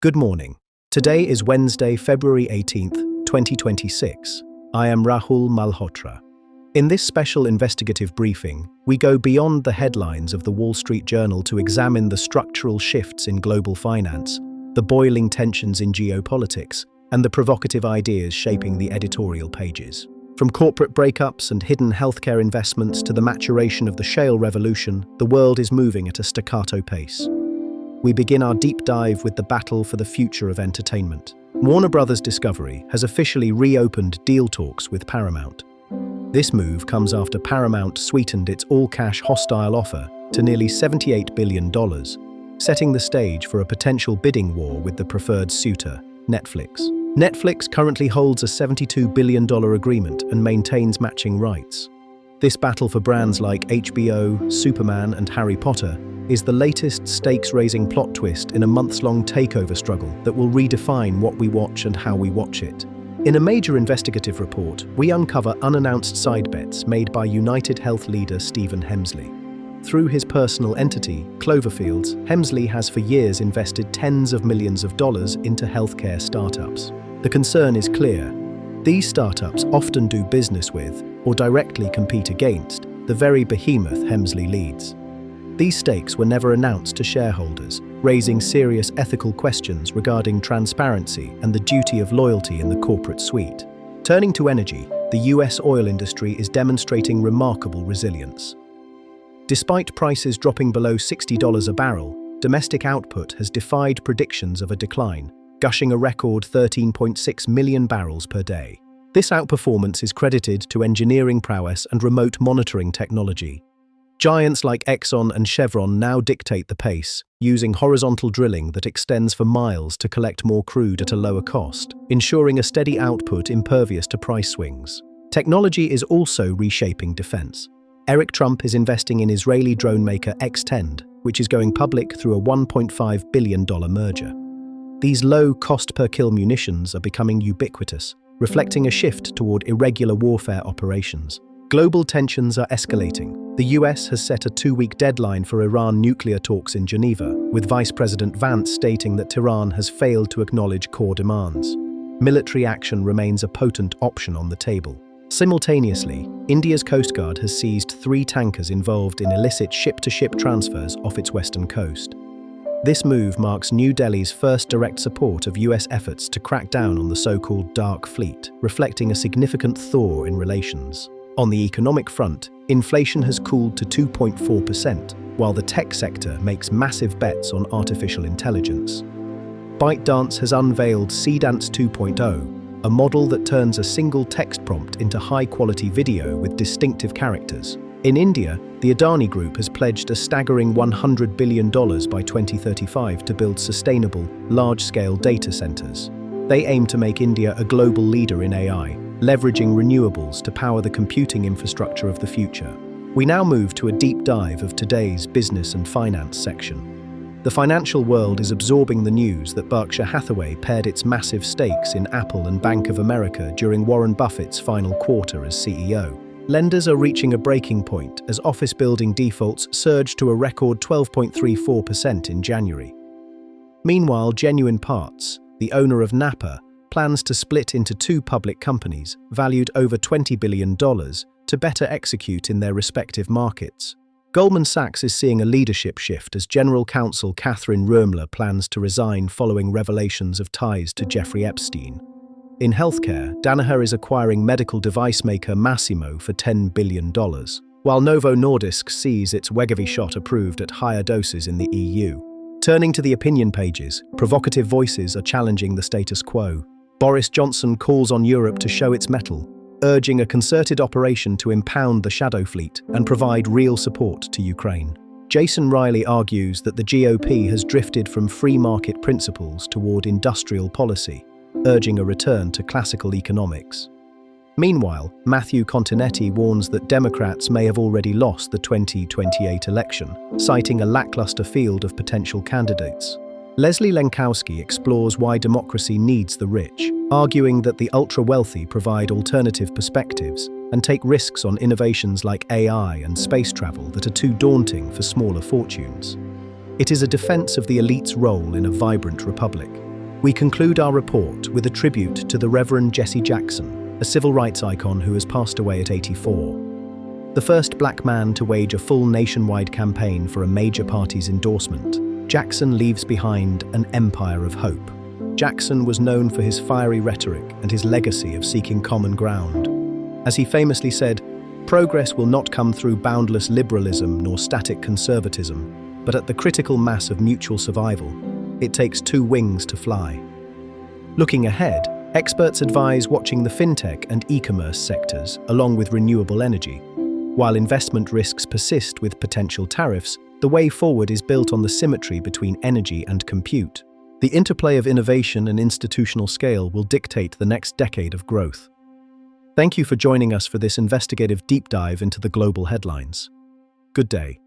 Good morning. Today is Wednesday, February 18th, 2026. I am Rahul Malhotra. In this special investigative briefing, we go beyond the headlines of the Wall Street Journal to examine the structural shifts in global finance, the boiling tensions in geopolitics, and the provocative ideas shaping the editorial pages. From corporate breakups and hidden healthcare investments to the maturation of the shale revolution, the world is moving at a staccato pace. We begin our deep dive with the battle for the future of entertainment. Warner Bros. Discovery has officially reopened deal talks with Paramount. This move comes after Paramount sweetened its all-cash hostile offer to nearly $78 billion, setting the stage for a potential bidding war with the preferred suitor, Netflix. Netflix currently holds a $72 billion agreement and maintains matching rights. This battle for brands like HBO, Superman, and Harry Potter is the latest stakes-raising plot twist in a months-long takeover struggle that will redefine what we watch and how we watch it. In a major investigative report, we uncover unannounced side bets made by United Health leader Stephen Hemsley. Through his personal entity, Cloverfields, Hemsley has for years invested tens of millions of dollars into healthcare startups. The concern is clear. These startups often do business with, or directly compete against, the very behemoth Hemsley leads. These stakes were never announced to shareholders, raising serious ethical questions regarding transparency and the duty of loyalty in the corporate suite. Turning to energy, the US oil industry is demonstrating remarkable resilience. Despite prices dropping below $60 a barrel, domestic output has defied predictions of a decline, gushing a record 13.6 million barrels per day. This outperformance is credited to engineering prowess and remote monitoring technology. Giants like Exxon and Chevron now dictate the pace, using horizontal drilling that extends for miles to collect more crude at a lower cost, ensuring a steady output impervious to price swings. Technology is also reshaping defense. Eric Trump is investing in Israeli drone maker X-Tend, which is going public through a $1.5 billion merger. These low-cost per-kill munitions are becoming ubiquitous, reflecting a shift toward irregular warfare operations. Global tensions are escalating. The US has set a 2-week deadline for Iran nuclear talks in Geneva, with Vice President Vance stating that Tehran has failed to acknowledge core demands. Military action remains a potent option on the table. Simultaneously, India's Coast Guard has seized 3 tankers involved in illicit ship-to-ship transfers off its western coast. This move marks New Delhi's first direct support of US efforts to crack down on the so-called dark fleet, reflecting a significant thaw in relations. On the economic front, inflation has cooled to 2.4%, while the tech sector makes massive bets on artificial intelligence. ByteDance has unveiled Seedance 2.0, a model that turns a single text prompt into high-quality video with distinctive characters. In India, the Adani Group has pledged a staggering $100 billion by 2035 to build sustainable, large-scale data centers. They aim to make India a global leader in AI, leveraging renewables to power the computing infrastructure of the future. We now move to a deep dive of today's business and finance section. The financial world is absorbing the news that Berkshire Hathaway pared its massive stakes in Apple and Bank of America during Warren Buffett's final quarter as CEO. Lenders are reaching a breaking point as office building defaults surge to a record 12.34% in January. Meanwhile, Genuine Parts, the owner of Napa, plans to split into 2 public companies, valued over $20 billion, to better execute in their respective markets. Goldman Sachs is seeing a leadership shift as General Counsel Catherine Roemler plans to resign following revelations of ties to Jeffrey Epstein. In healthcare, Danaher is acquiring medical device maker Masimo for $10 billion, while Novo Nordisk sees its Wegovy shot approved at higher doses in the EU. Turning to the opinion pages, provocative voices are challenging the status quo. Boris Johnson calls on Europe to show its mettle, urging a concerted operation to impound the shadow fleet and provide real support to Ukraine. Jason Riley argues that the GOP has drifted from free market principles toward industrial policy, urging a return to classical economics. Meanwhile, Matthew Continetti warns that Democrats may have already lost the 2028 election, citing a lackluster field of potential candidates. Leslie Lenkowski explores why democracy needs the rich, arguing that the ultra-wealthy provide alternative perspectives and take risks on innovations like AI and space travel that are too daunting for smaller fortunes. It is a defense of the elite's role in a vibrant republic. We conclude our report with a tribute to the Reverend Jesse Jackson, a civil rights icon who has passed away at 84. The first black man to wage a full nationwide campaign for a major party's endorsement, Jackson leaves behind an empire of hope. Jackson was known for his fiery rhetoric and his legacy of seeking common ground. As he famously said, "Progress will not come through boundless liberalism nor static conservatism, but at the critical mass of mutual survival. It takes two wings to fly." Looking ahead, experts advise watching the fintech and e-commerce sectors, along with renewable energy. While investment risks persist with potential tariffs, the way forward is built on the symmetry between energy and compute. The interplay of innovation and institutional scale will dictate the next decade of growth. Thank you for joining us for this investigative deep dive into the global headlines. Good day.